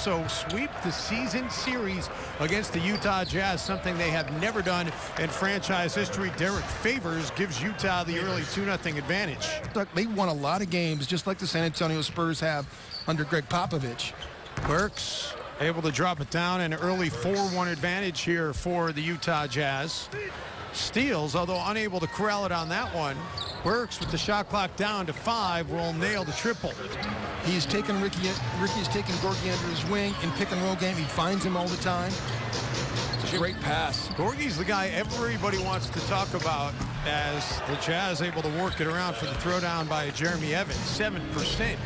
also sweep the season series against the Utah Jazz, something they have never done in franchise history. Derek Favors gives Utah the early 2-0 advantage. They won a lot of games, just like the San Antonio Spurs have under Greg Popovich. Burks able to drop it down, an early 4-1 advantage here for the Utah Jazz. Steals, although unable to corral it on that one. Burks, with the shot clock down to 5, will nail the triple. He's taken Ricky's taken Gorgui under his wing in pick and roll game. He finds him all the time. It's a great pass. Gorgie's the guy everybody wants to talk about, as the Jazz able to work it around for the throwdown by Jeremy Evans, 7%.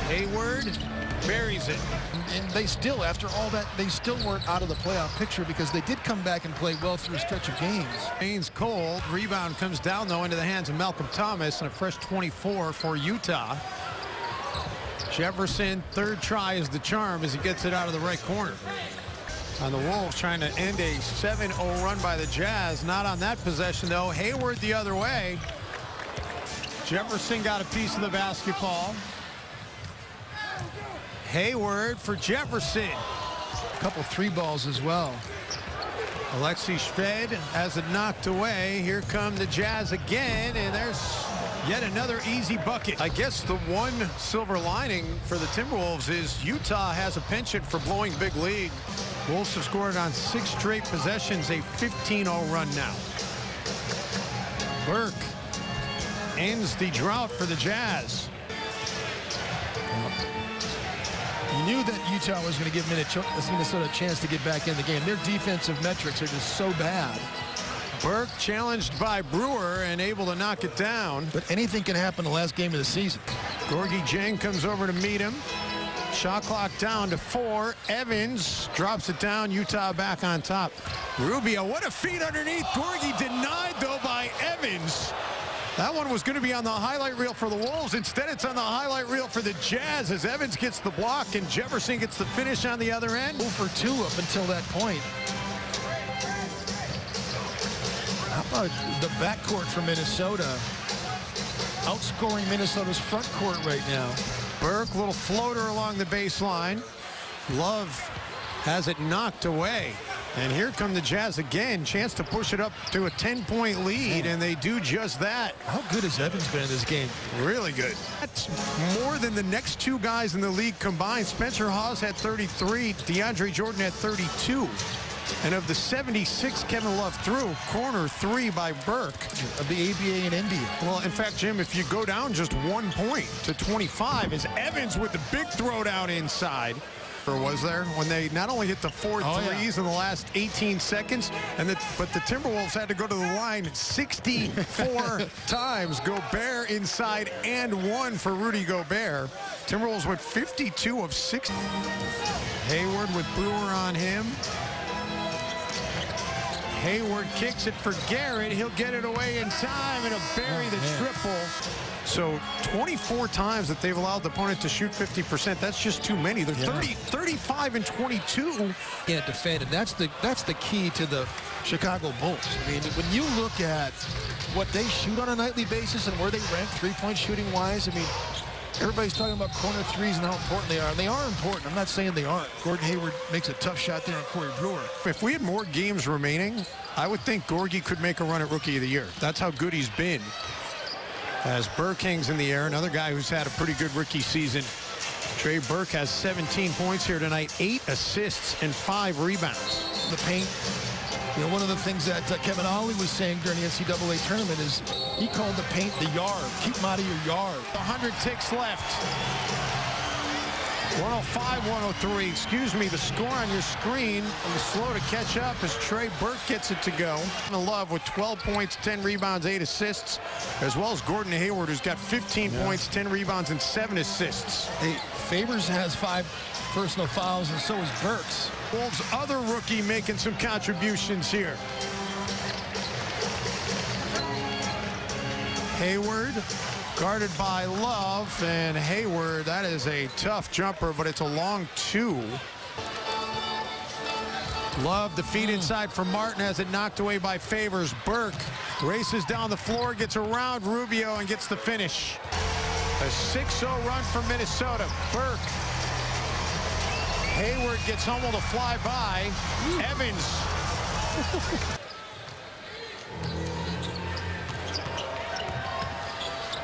Hayward buries it. And they still, after all that, they still weren't out of the playoff picture because they did come back and play well through a stretch of games. Baines cold. Rebound comes down, though, into the hands of Malcolm Thomas, and a fresh 24 for Utah. Jefferson, third try is the charm as he gets it out of the right corner. And the Wolves trying to end a 7-0 run by the Jazz. Not on that possession, though. Hayward the other way. Jefferson got a piece of the basketball. Hayward for Jefferson. A couple 3 balls as well. Alexei Shved has it knocked away. Here come the Jazz again, and there's yet another easy bucket. I guess the one silver lining for the Timberwolves is Utah has a penchant for blowing big lead. Wolves have scored on 6 straight possessions, a 15-0 run now. Burke ends the drought for the Jazz. You knew that Utah was going to give Minnesota a chance to get back in the game. Their defensive metrics are just so bad. Burke challenged by Brewer and able to knock it down. But anything can happen the last game of the season. Gorgui Dieng comes over to meet him. Shot clock down to 4. Evans drops it down. Utah back on top. Rubio, what a feed underneath. Gorgui denied, though, by Evans. That one was going to be on the highlight reel for the Wolves. Instead, it's on the highlight reel for the Jazz as Evans gets the block and Jefferson gets the finish on the other end. 0 for 2 up until that point. How about the backcourt for Minnesota? Outscoring Minnesota's front court right now. Burke, little floater along the baseline. Love has it knocked away. And here come the Jazz again. Chance to push it up to a 10-point lead, and they do just that. How good has Evans been in this game? Really good. That's more than the next 2 guys in the league combined. Spencer Hawes had 33. DeAndre Jordan had 32. And of the 76 Kevin Love threw, corner 3 by Burke. Of the ABA and NBA. Well, in fact, Jim, if you go down just 1 point to 25, is Evans with the big throwdown inside. Or was there, when they not only hit the 4 threes in the last 18 seconds, but the Timberwolves had to go to the line 64 times. Gobert inside and 1 for Rudy Gobert. Timberwolves went 52 of 60. Hayward with Brewer on him. Hayward kicks it for Garrett. He'll get it away in time and he'll bury the triple. So 24 times that they've allowed the opponent to shoot 50%. That's just too many. They're 35 and 22. Can't defend, and that's the key to the Chicago Bulls. I mean, when you look at what they shoot on a nightly basis and where they rank 3-point shooting wise, I mean, everybody's talking about corner 3s and how important they are. And they are important. I'm not saying they aren't. Gordon Hayward makes a tough shot there on Corey Brewer. If we had more games remaining, I would think Gorgui could make a run at Rookie of the Year. That's how good he's been. As Burke hangs in the air, another guy who's had a pretty good rookie season. Trey Burke has 17 points here tonight, 8 assists and 5 rebounds. The paint. You know, one of the things that Kevin Ollie was saying during the NCAA tournament is he called the paint the yard. Keep them out of your yard. 100 ticks left. 105-103. Excuse me, the score on your screen is slow to catch up as Trey Burke gets it to go. Love with 12 points, 10 rebounds, 8 assists, as well as Gordon Hayward, who's got 15 points, 10 rebounds, and 7 assists. Hey, Favors has 5 personal fouls, and so is Burks. Wolves' other rookie making some contributions here. Hayward guarded by Love, and Hayward, that is a tough jumper, but it's a long 2. Love the feed inside for Martin as it knocked away by Favors. Burke races down the floor, gets around Rubio, and gets the finish. A 6-0 run for Minnesota. Burke Hayward gets Hummel to fly by. Evans.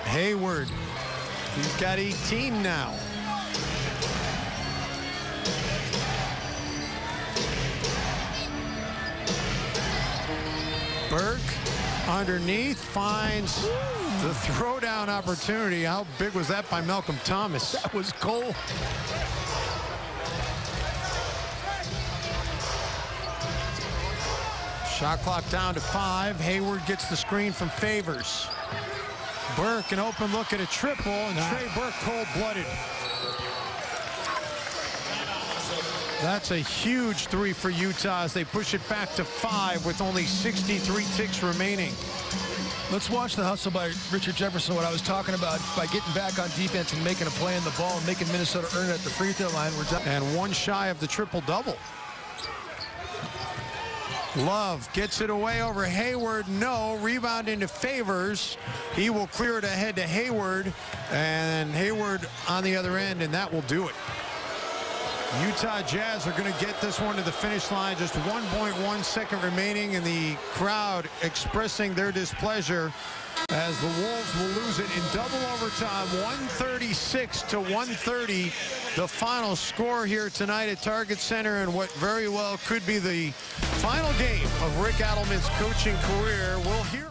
Hayward. He's got 18 now. Burke underneath finds the throwdown opportunity. How big was that by Malcolm Thomas? That was cold. Shot clock down to 5. Hayward gets the screen from Favors. Burke an open look at a triple, and Trey Burke cold-blooded. That's a huge 3 for Utah as they push it back to 5 with only 63 ticks remaining. Let's watch the hustle by Richard Jefferson, what I was talking about, by getting back on defense and making a play on the ball and making Minnesota earn it at the free throw line. And one shy of the triple-double. Love gets it away over Hayward. No. Rebound into Favors. He will clear it ahead to Hayward. And Hayward on the other end, and that will do it. Utah Jazz are going to get this one to the finish line. Just 1.1 second remaining, and the crowd expressing their displeasure as the Wolves will lose it in double overtime. 136 to 130, the final score here tonight at Target Center, and what very well could be the final game of Rick Adelman's coaching career. We'll hear